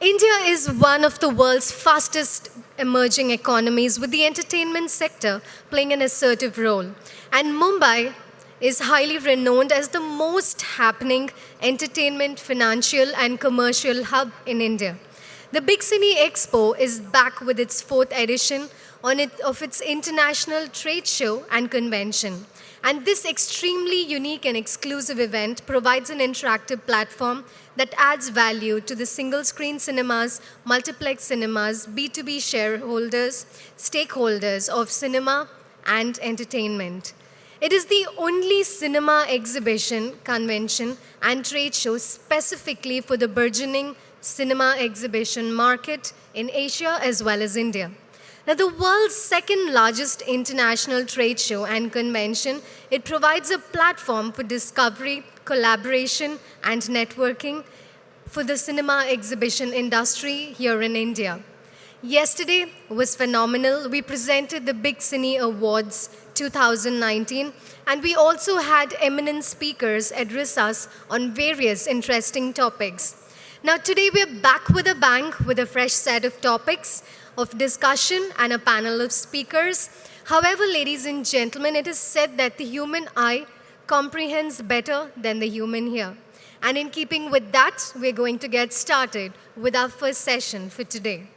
India is one of the world's fastest emerging economies, with the entertainment sector playing an assertive role. And Mumbai is highly renowned as the most happening entertainment, financial, and commercial hub in India. The Big Cine Expo is back with its fourth edition of its international trade show and convention. And this extremely unique and exclusive event provides an interactive platform that adds value to the single screen cinemas, multiplex cinemas, B2B shareholders, stakeholders of cinema and entertainment. It is the only cinema exhibition, convention, and trade show specifically for the burgeoning cinema exhibition market in Asia as well as India. Now, the world's second largest international trade show and convention, it provides a platform for discovery, collaboration, and networking for the cinema exhibition industry here in India. Yesterday was phenomenal. We presented the Big Cine Awards 2019, and we also had eminent speakers address us on various interesting topics. Now, today we're back with a bang with a fresh set of topics of discussion and a panel of speakers. However, ladies and gentlemen, it is said that the human eye comprehends better than the human ear. And in keeping with that, we're going to get started with our first session for today.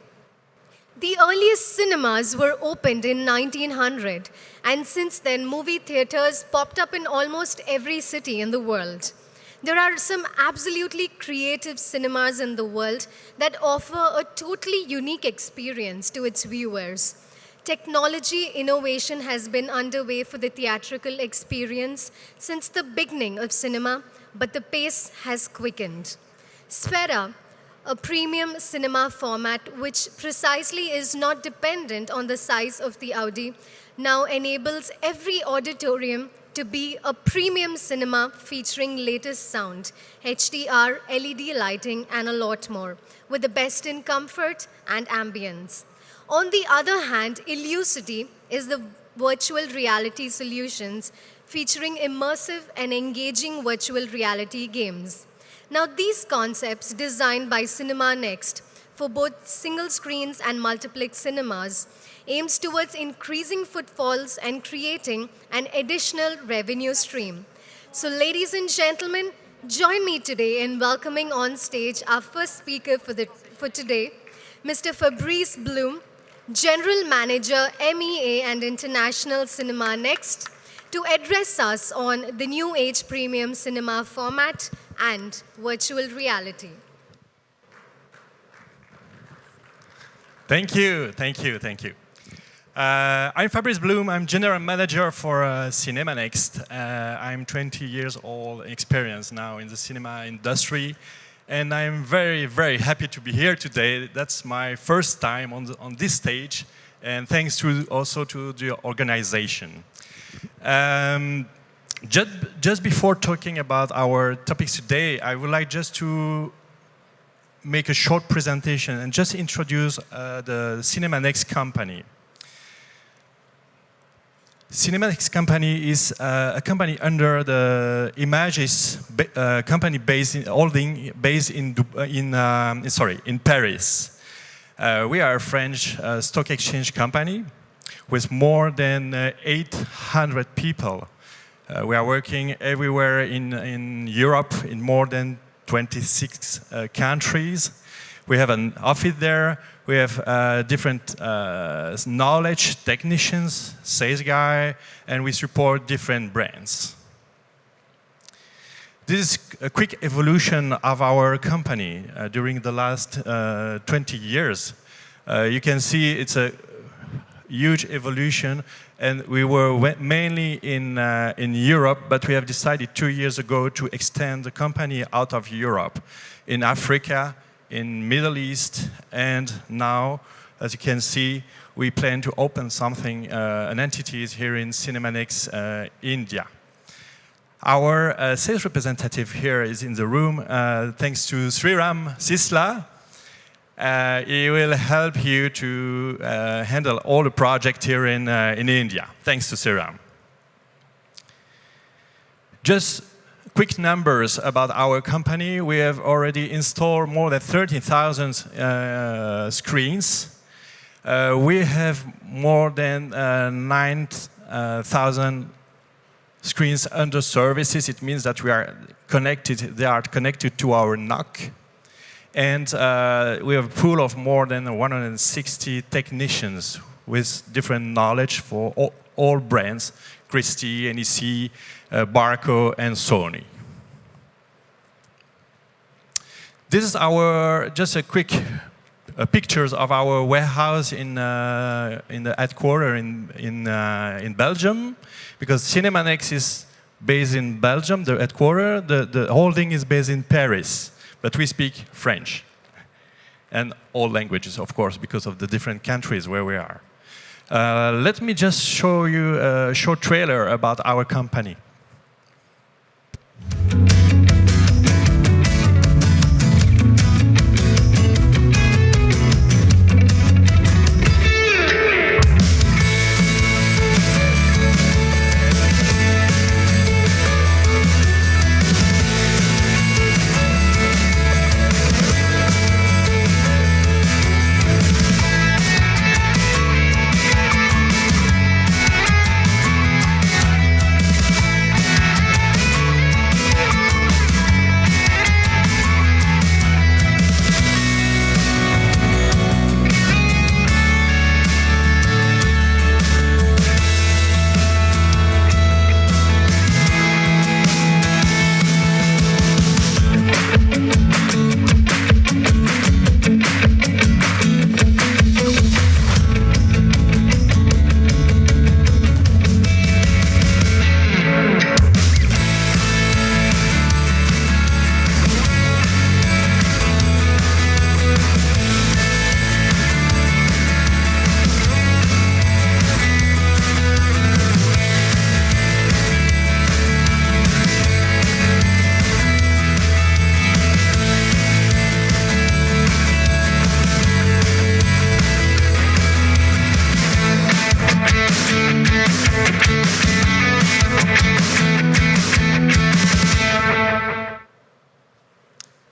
The earliest cinemas were opened in 1900, and since then, movie theaters popped up in almost every city in the world. There are some absolutely creative cinemas in the world that offer a totally unique experience to its viewers. Technology innovation has been underway for the theatrical experience since the beginning of cinema, but the pace has quickened. Sphera, a premium cinema format which precisely is not dependent on the size of the audi, now enables every auditorium to be a premium cinema featuring latest sound, HDR, LED lighting, and a lot more, with the best in comfort and ambience. On the other hand, Illucity is the virtual reality solutions featuring immersive and engaging virtual reality games. Now, these concepts, designed by CinemaNext for both single screens and multiplex cinemas, aims towards increasing footfalls and creating an additional revenue stream. So, ladies and gentlemen, join me today in welcoming on stage our first speaker for today, Mr. Fabrice Blum, General Manager, MEA and International CinemaNext, to address us on the new age premium cinema format and virtual reality. Thank you. I'm Fabrice Blum. I'm General Manager for CinemaNext. I'm 20 years old experience now in the cinema industry, and I'm very, very happy to be here today. That's my first time on this stage, and thanks also to the organization. Just before talking about our topics today, I would like just to make a short presentation and just introduce the CinemaNext company. CinemaNext company is a company under the Images company based in Paris. We are a French stock exchange company with more than 800 people. We are working everywhere in Europe, in more than 26 countries. We have an office there. We have different knowledge technicians, sales guy, and we support different brands. This is a quick evolution of our company during the last 20 years. You can see it's a huge evolution, and we were mainly in Europe, but we have decided 2 years ago to extend the company out of Europe, in Africa, in Middle East, and now, as you can see, we plan to open something, an entity here in CinemaNext India. Our sales representative here is in the room, thanks to Sriram Sisla. He will help you to handle all the projects here in India. Thanks to Sriram. Just quick numbers about our company. We have already installed more than 30,000 screens. We have more than 9,000 screens under services. It means that we are connected, they are connected to our NOC. And we have a pool of more than 160 technicians with different knowledge for all brands, Christie, NEC, Barco, and Sony. This is just a quick pictures of our warehouse in the headquarters in Belgium, because CinemaNext is based in Belgium, the headquarters. The holding is based in Paris, but we speak French and all languages, of course, because of the different countries where we are. Let me just show you a short trailer about our company.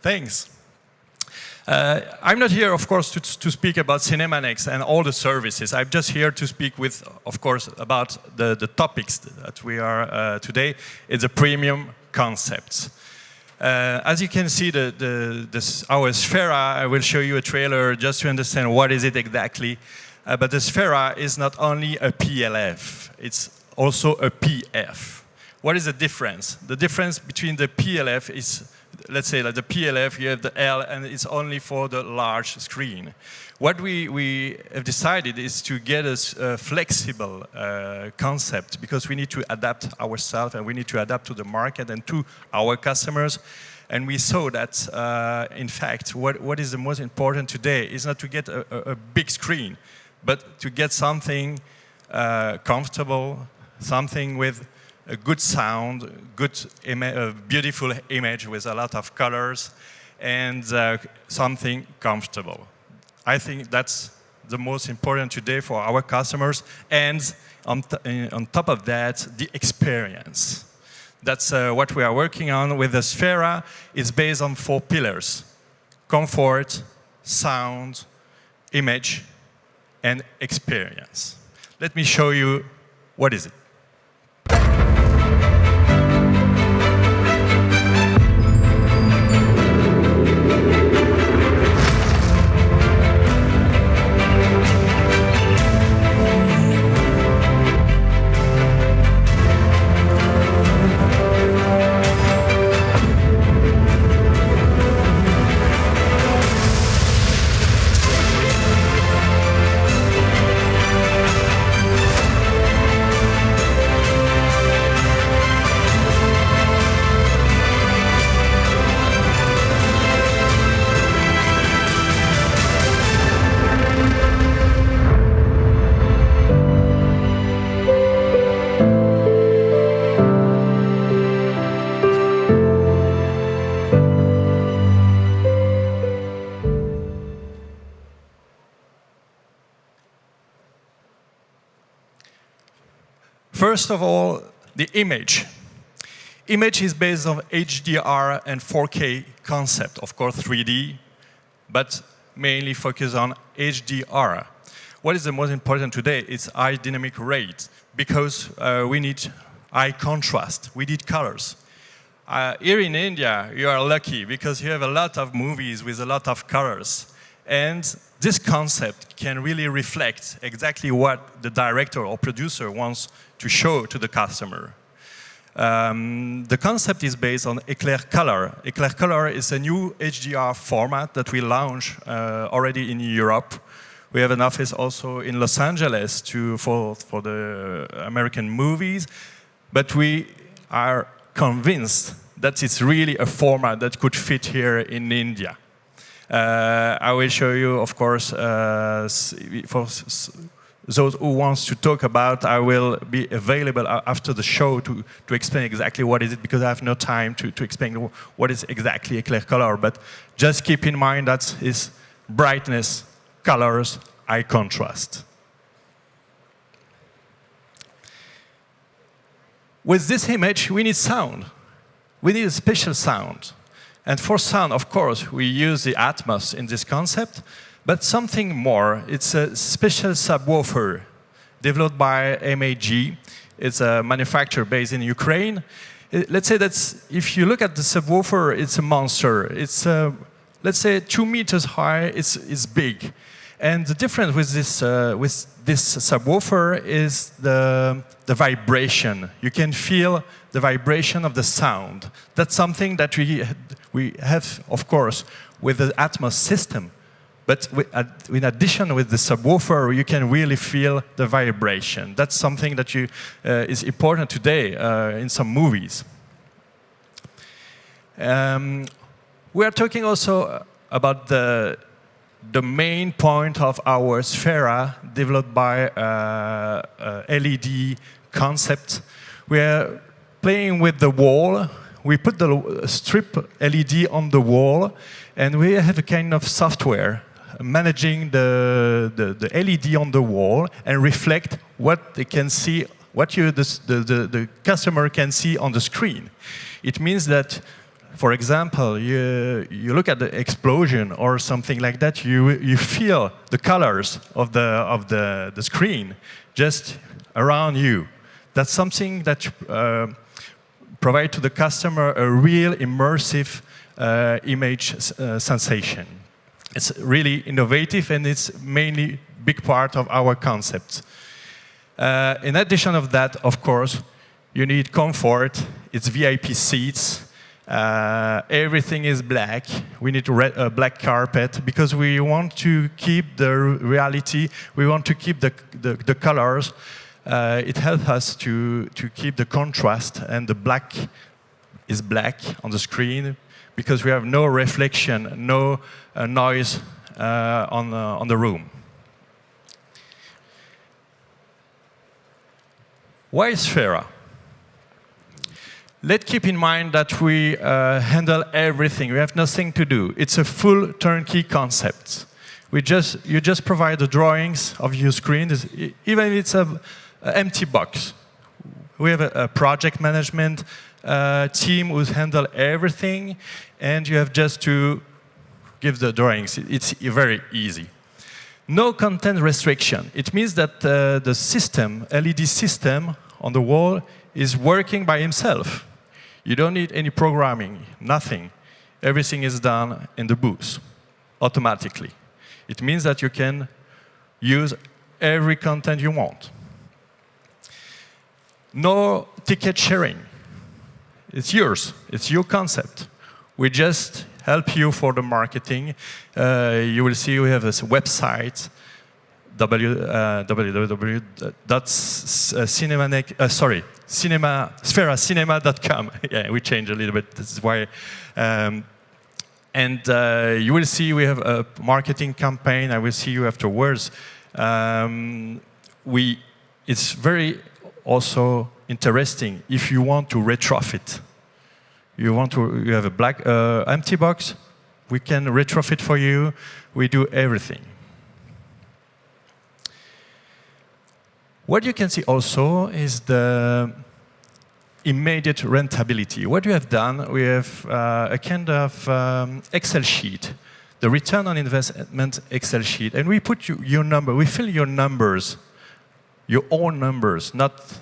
Thanks. I'm not here, of course, to speak about CinemaNext and all the services. I'm just here to speak with, of course, about the topics that we are today. It's a premium concept. As you can see, our Sphera, I will show you a trailer just to understand what is it exactly. But the Sphera is not only a PLF, it's also a PF. What is the difference? The difference between the PLF is, let's say like the PLF, you have the L, and it's only for the large screen. What we have decided is to get a flexible concept, because we need to adapt ourselves and we need to adapt to the market and to our customers. And we saw that, in fact, what is the most important today is not to get a big screen, but to get something comfortable, something with a good sound, beautiful image with a lot of colors, and something comfortable. I think that's the most important today for our customers, and on top of that, the experience. That's what we are working on with the Sphera. It's based on 4 pillars: comfort, sound, image, and experience. Let me show you what is it. First of all, the image. Image is based on HDR and 4K concept, of course 3D, but mainly focus on HDR. What is the most important today? It's high dynamic rate, because we need high contrast, we need colors. Here in India, you are lucky because you have a lot of movies with a lot of colors. And this concept can really reflect exactly what the director or producer wants to show to the customer. The concept is based on Eclair Color. Eclair Color is a new HDR format that we launched already in Europe. We have an office also in Los Angeles for the American movies. But we are convinced that it's really a format that could fit here in India. I will show you, of course, for those who wants to talk about, I will be available after the show to explain exactly what is it, because I have no time to explain what is exactly Eclair Color. But just keep in mind that it's brightness, colors, high contrast. With this image, we need sound. We need a special sound. And for sound, of course, we use the Atmos in this concept, but something more. It's a special subwoofer developed by MAG. It's a manufacturer based in Ukraine. Let's say that if you look at the subwoofer, it's a monster. It's, let's say, 2 meters high. It's big. And the difference with this subwoofer is the vibration. You can feel the vibration of the sound. That's something that we have, of course, with the Atmos system. But in addition with the subwoofer, you can really feel the vibration. That's something that is important today in some movies. We are talking also about the main point of our Sphera, developed by LED concept. We are playing with the wall. We put the strip LED on the wall, and we have a kind of software managing the LED on the wall and reflect what they can see, what the customer can see on the screen. It means that, for example, you look at the explosion or something like that, you feel the colors of the screen just around you. That's something that provides to the customer a real immersive image sensation. It's really innovative, and it's mainly a big part of our concept. In addition of that, of course, you need comfort. It's VIP seats. Everything is black. We need a black carpet because we want to keep the reality. We want to keep the colors. It helps us to keep the contrast, and the black is black on the screen because we have no reflection, no noise on the room. Why Sphera? Let's keep in mind that we handle everything. We have nothing to do. It's a full turnkey concept. You just provide the drawings of your screen, even if it's an empty box. We have a project management team who handle everything, and you have just to give the drawings. It's very easy. No content restriction. It means that the system, LED system on the wall, is working by himself. You don't need any programming, nothing. Everything is done in the booth, automatically. It means that you can use every content you want. No ticket sharing. It's yours. It's your concept. We just help you for the marketing. You will see we have this website, SpheraCinema.com. Yeah, we changed a little bit. This is why. And you will see we have a marketing campaign. I will see you afterwards. It's very also interesting if you want to retrofit. You have a black empty box. We can retrofit for you. We do everything. What you can see also is the immediate rentability. What we have done, we have a kind of Excel sheet, the return on investment Excel sheet, and we put your number, we fill your numbers, your own numbers, not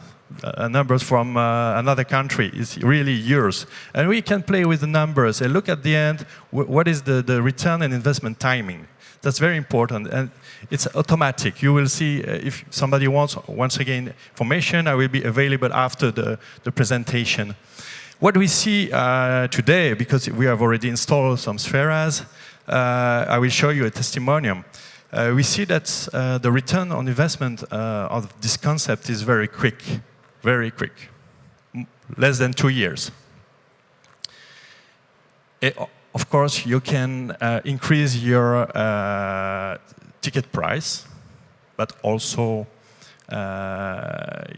numbers from another country. It's really yours. And we can play with the numbers and look at the end, what is the return on investment timing. That's very important, and it's automatic. You will see if somebody wants, once again, information, I will be available after the presentation. What we see today, because we have already installed some Spheras, I will show you a testimonium. We see that the return on investment of this concept is very quick, less than 2 years. Of course, you can increase your ticket price, but also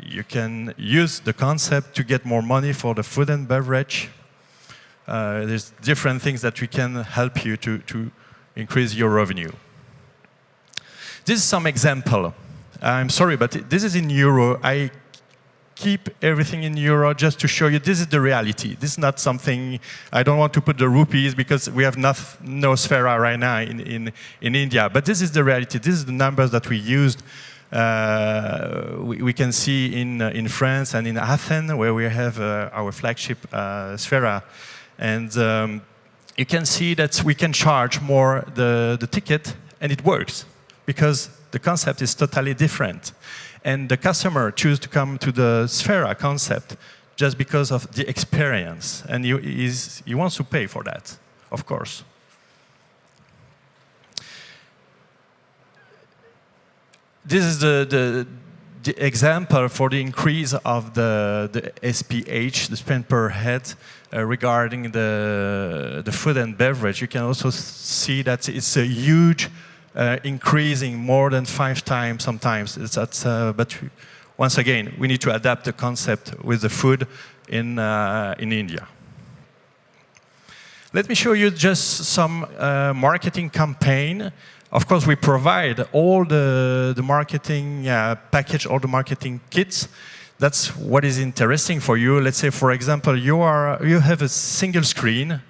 you can use the concept to get more money for the food and beverage. There's different things that we can help you to increase your revenue. This is some example. I'm sorry, but this is in euro. I keep everything in euro just to show you this is the reality. This is not something, I don't want to put the rupees because we have no Sphera right now in India, but this is the reality. This is the numbers that we used. We can see in France and in Athens where we have our flagship Sphera. And you can see that we can charge more the ticket, and it works because the concept is totally different. And the customer chooses to come to the Sphera concept just because of the experience. And he wants to pay for that, of course. This is the example for the increase of the SPH, the spend per head, regarding the food and beverage. You can also see that it's a huge increasing more than 5 times sometimes. But once again, we need to adapt the concept with the food in India. Let me show you just some marketing campaign. Of course, we provide all the marketing package, all the marketing kits. That's what is interesting for you. Let's say, for example, you have a single screen.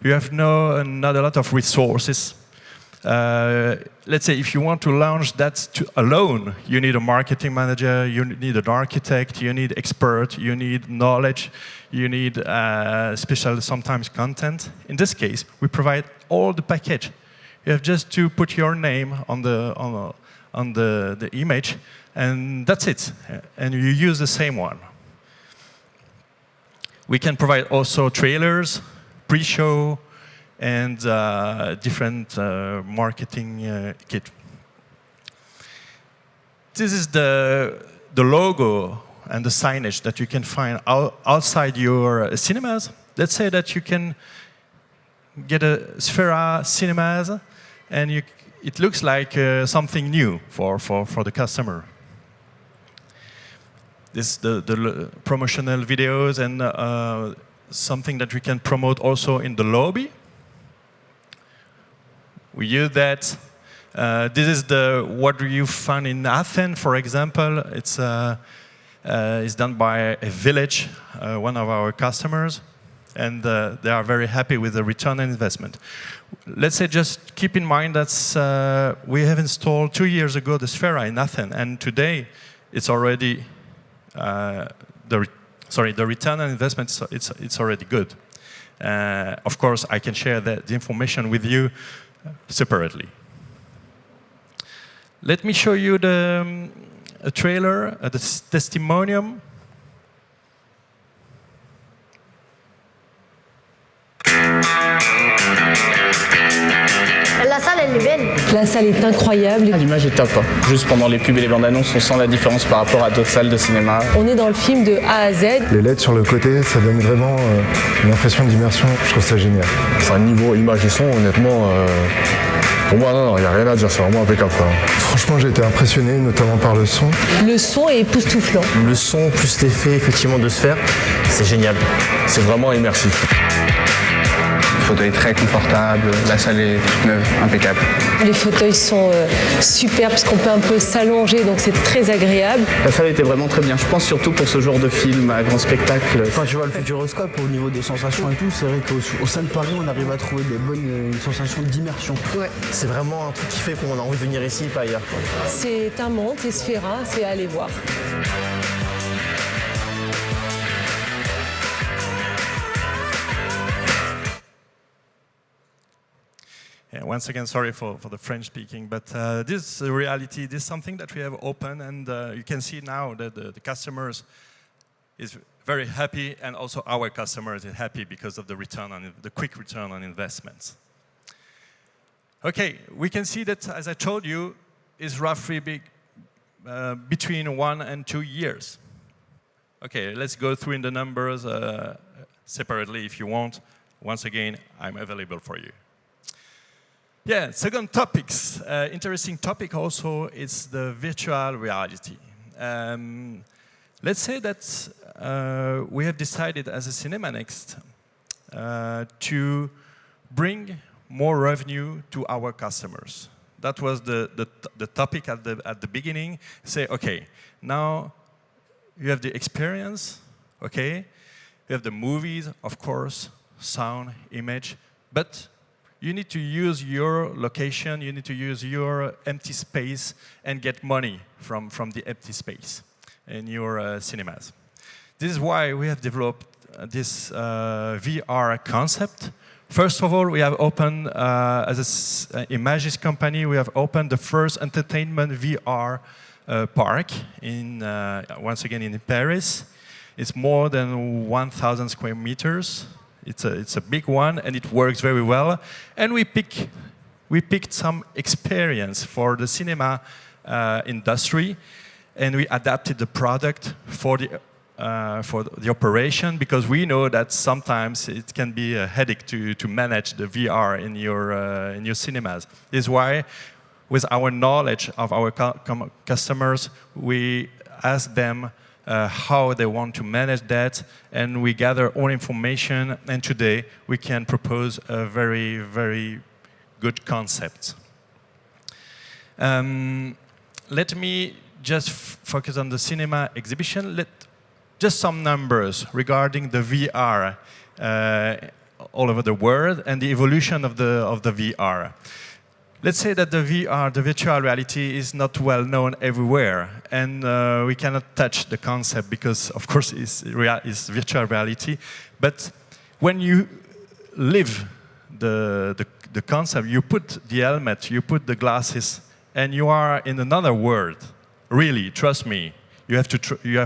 You have not a lot of resources. Let's say if you want to launch that alone, you need a marketing manager, you need an architect, you need expert, you need knowledge, you need special sometimes content. In this case, we provide all the package. You have just to put your name on the image, and that's it. And you use the same one. We can provide also trailers, pre-show, and different marketing kit. This is the logo and the signage that you can find outside your cinemas. Let's say that you can get a Sphera cinemas, and it looks like something new for the customer. This the promotional videos and something that we can promote also in the lobby. We use that. This is what you find in Athens, for example. It's done by a village, one of our customers, and they are very happy with the return on investment. Let's say just keep in mind that we have installed 2 years ago the Sphera in Athens, and today it's already the return on investment. It's already good. Of course, I can share the information with you separately. Let me show you a trailer, the testimonium. La salle, elle est belle. La salle est incroyable. L'image est top. Juste pendant les pubs et les bandes annonces, on sent la différence par rapport à d'autres salles de cinéma. On est dans le film de A à Z. Les LED sur le côté, ça donne vraiment une impression d'immersion. Je trouve ça génial. C'est un niveau image et son, honnêtement, pour moi, non, il n'y a rien à dire, c'est vraiment impeccable. Franchement, j'ai été impressionné, notamment par le son. Le son est époustouflant. Le son plus l'effet effectivement de Sphère, c'est génial. C'est vraiment immersif. Fauteuil très confortable, la salle est toute neuve, impeccable. Les fauteuils sont superbes parce qu'on peut un peu s'allonger, donc c'est très agréable. La salle était vraiment très bien, je pense surtout pour ce genre de film à grand spectacle. Quand tu vois le futuroscope au niveau des sensations et tout, c'est vrai qu'au sein de Paris, on arrive à trouver des bonnes sensations d'immersion. Ouais. C'est vraiment un truc qui fait qu'on a envie de venir ici et pas ailleurs, quoi. C'est un monde, c'est Sphera, c'est à aller voir. Yeah, once again, sorry for the French speaking, but this reality, this is something that we have open, and you can see now that the customers is very happy, and also our customers is happy because of the return on the quick return on investments. Okay, we can see that, as I told you, is roughly between 1 and 2 years. Okay, let's go through in the numbers separately if you want. Once again, I'm available for you. Yeah, second topics, interesting topic also is the virtual reality. Let's say that we have decided as a CinemaNext to bring more revenue to our customers. That was the topic at the beginning. Say, okay, now you have the experience, okay? You have the movies, of course, sound, image, but you need to use your location, you need to use your empty space and get money from the empty space in your cinemas. This is why we have developed this VR concept. First of all, we have opened, as an Imagis company, we have opened the first entertainment VR park in, once again, in Paris. It's more than 1,000 square meters. It's a big one, and it works very well. And we picked some experience for the cinema industry, and we adapted the product for the operation, because we know that sometimes it can be a headache to manage the VR in your cinemas. This is why, with our knowledge of our customers, we ask them how they want to manage that, and we gather all information, and today we can propose a very, very good concept. Let me just focus on the cinema exhibition. Just some numbers regarding the VR all over the world and the evolution of the VR. Let's say that the VR, the virtual reality, is not well known everywhere, and we cannot touch the concept because, of course, it's virtual reality. But when you live the concept, you put the helmet, you put the glasses, and you are in another world. Really, trust me, you have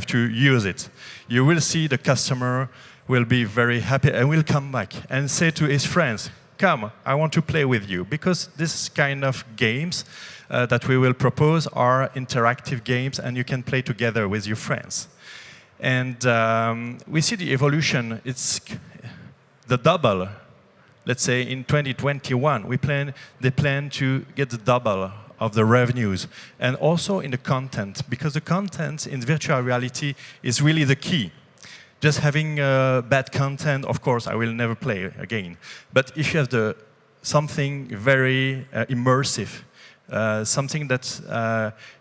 to use it. You will see the customer will be very happy and will come back and say to his friends, come, I want to play with you, because this kind of games that we will propose are interactive games, and you can play together with your friends. And we see the evolution. It's the double. Let's say in 2021, they plan to get the double of the revenues, and also in the content, because the content in virtual reality is really the key. Just having bad content, of course, I will never play again. But if you have something very immersive, something that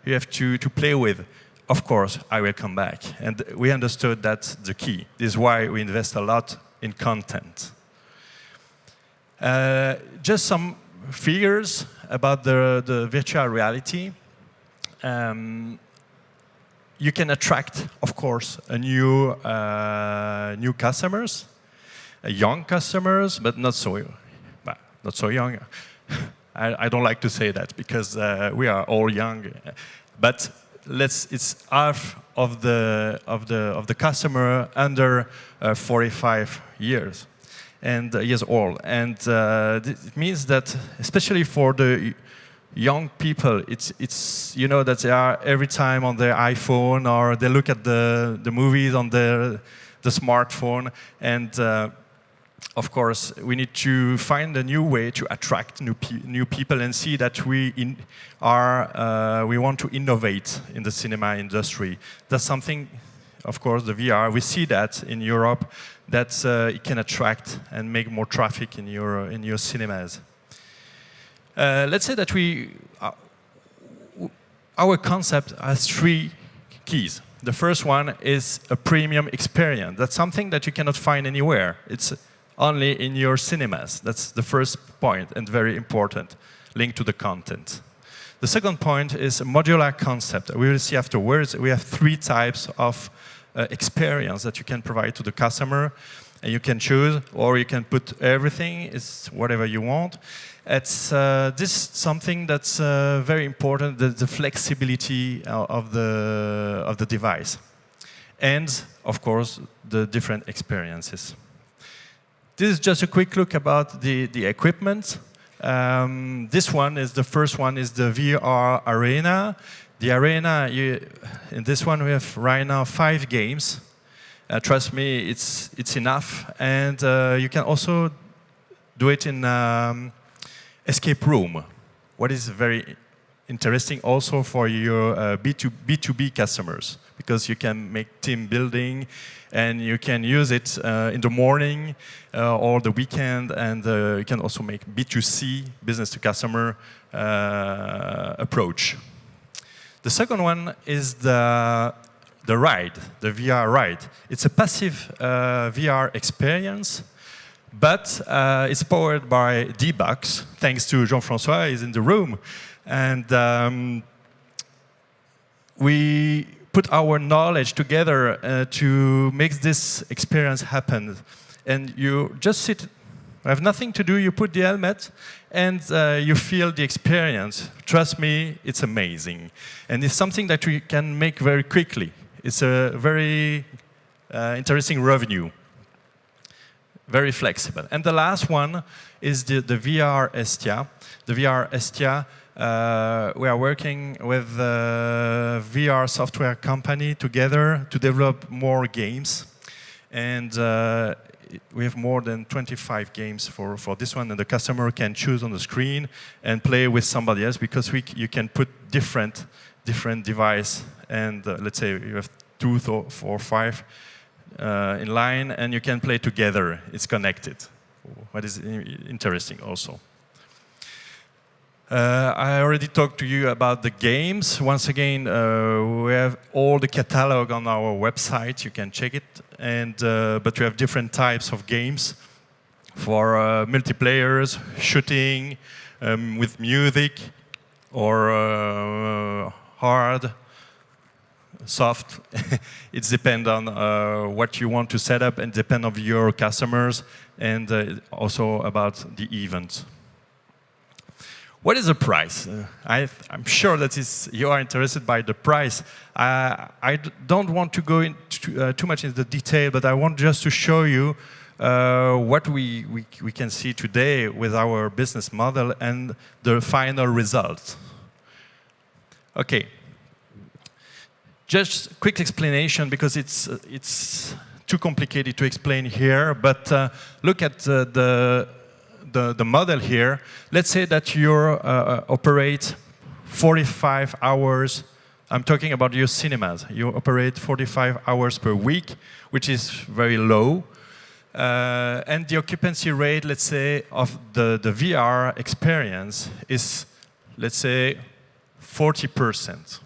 you have to play with, of course, I will come back. And we understood that's the key. This is why we invest a lot in content. Just some figures about the virtual reality. You can attract, of course, new customers, young customers, but not so young. I don't like to say that because we are all young. But it's half of the customer under 45 years old, and it means that especially for the young people, it's you know that they are every time on their iPhone, or they look at the movies on the smartphone, and of course we need to find a new way to attract new people and see that we want to innovate in the cinema industry. That's something of course, the VR. We see that in Europe, that it can attract and make more traffic in your cinemas. Let's say that our concept has 3 keys. The first one is a premium experience. That's something that you cannot find anywhere. It's only in your cinemas. That's the first point, and very important, linked to the content. The second point is a modular concept. We will see afterwards. We have 3 types of experience that you can provide to the customer, and you can choose, or you can put everything. It's whatever you want. It's this is something that's very important, the flexibility of the device, and of course the different experiences. This is just a quick look about the equipment. This one is the first one is the VR arena. The arena, in this one we have right now 5 games. Trust me, it's enough, and you can also do it in escape room. What is very interesting also for your B2B customers, because you can make team building, and you can use it in the morning or the weekend, and you can also make B2C, business to customer approach. The second one is the ride, the VR ride. It's a passive VR experience, but it's powered by D-Box, thanks to Jean-François, he's in the room. And we put our knowledge together to make this experience happen. And you just sit, have nothing to do, you put the helmet, and you feel the experience. Trust me, it's amazing. And it's something that we can make very quickly. It's a very interesting revenue. Very flexible. And the last one is the VR Estia. The VR Estia, we are working with a VR software company together to develop more games. And we have more than 25 games for this one, and the customer can choose on the screen and play with somebody else, because you can put different device, and let's say you have 2 or 5 in line, and you can play together. It's connected. What is interesting also. I already talked to you about the games. Once again, we have all the catalog on our website. You can check it. And but we have different types of games for multiplayers, shooting, with music, or hard, soft. It depends on what you want to set up, and depend on your customers, and also about the event. What is the price? I'm sure that you are interested by the price. I don't want to go into too much into the detail, but I want just to show you what we can see today with our business model and the final result. Okay. Just a quick explanation, because it's too complicated to explain here, but look at the model here. Let's say that you operate 45 hours. I'm talking about your cinemas. You operate 45 hours per week, which is very low. And the occupancy rate, let's say, of the VR experience is, let's say, 40%,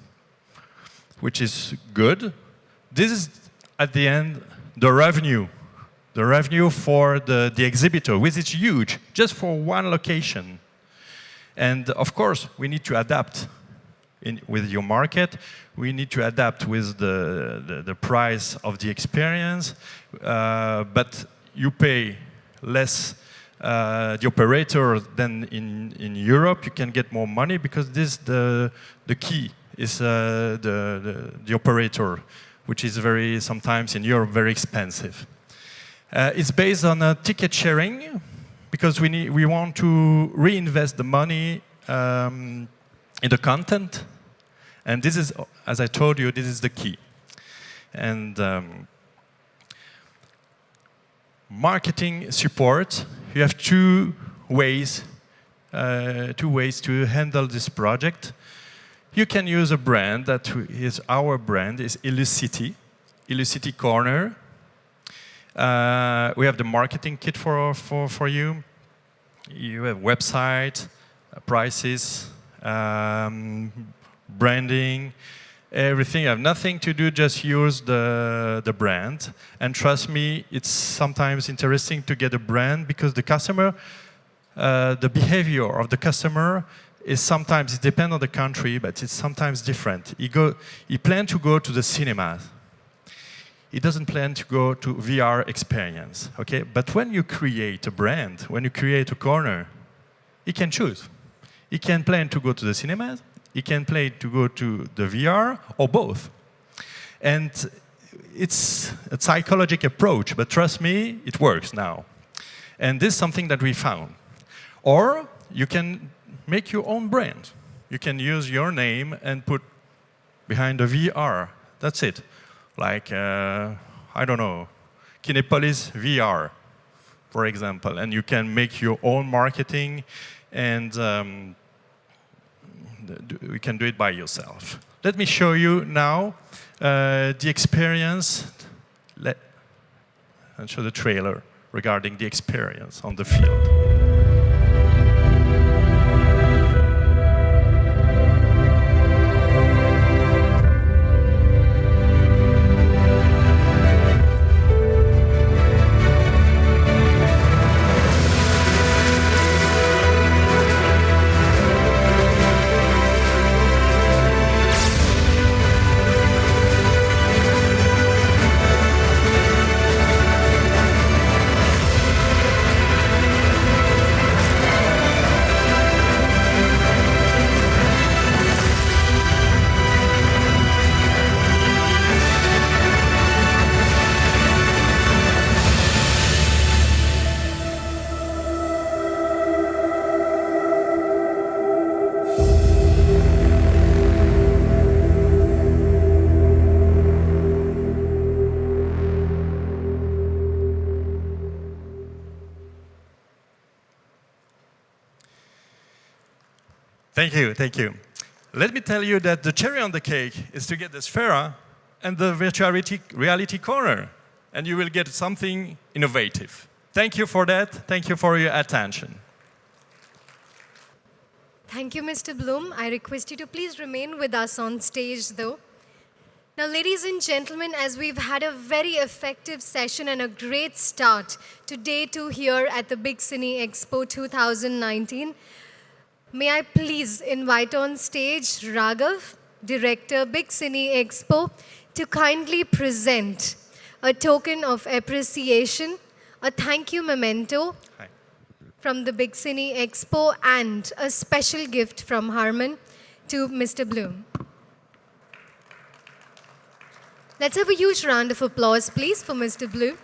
which is good. This is, at the end, the revenue. The revenue for the exhibitor, which is huge, just for one location. And of course, we need to adapt with your market. We need to adapt with the price of the experience. But you pay less the operator than in Europe. You can get more money, because this the key is the operator, which is sometimes in Europe very expensive. It's based on ticket sharing, because we want to reinvest the money in the content, and this is, as I told you, this is the key. And marketing support, you have two ways to handle this project. You can use a brand that is our brand, is Illucity. Illucity corner. We have the marketing kit for you. You have website, prices, branding, everything. You have nothing to do, just use the brand. And trust me, it's sometimes interesting to get a brand because the customer, the behavior of the customer is sometimes, it depends on the country, but it's sometimes different. He plans to go to the cinema. He doesn't plan to go to VR experience, okay? But when you create a brand, when you create a corner, he can choose. He can plan to go to the cinema, he can plan to go to the VR, or both. And it's a psychological approach, but trust me, it works now. And this is something that we found. Or you can make your own brand. You can use your name and put behind the VR. That's it. Like, I don't know, Kinepolis VR, for example. And you can make your own marketing, and you can do it by yourself. Let me show you now the experience. And show the trailer regarding the experience on the field. Thank you, thank you. Let me tell you that the cherry on the cake is to get the Sphera and the virtual reality corner, and you will get something innovative. Thank you for that. Thank you for your attention. Thank you, Mr. Blum. I request you to please remain with us on stage, though. Now, ladies and gentlemen, as we've had a very effective session and a great start to day 2 here at the Big Cine Expo 2019, may I please invite on stage Raghav, Director, Big Cine Expo, to kindly present a token of appreciation, a thank you memento from the Big Cine Expo, and a special gift from Harman to Mr. Blum. Let's have a huge round of applause, please, for Mr. Blum.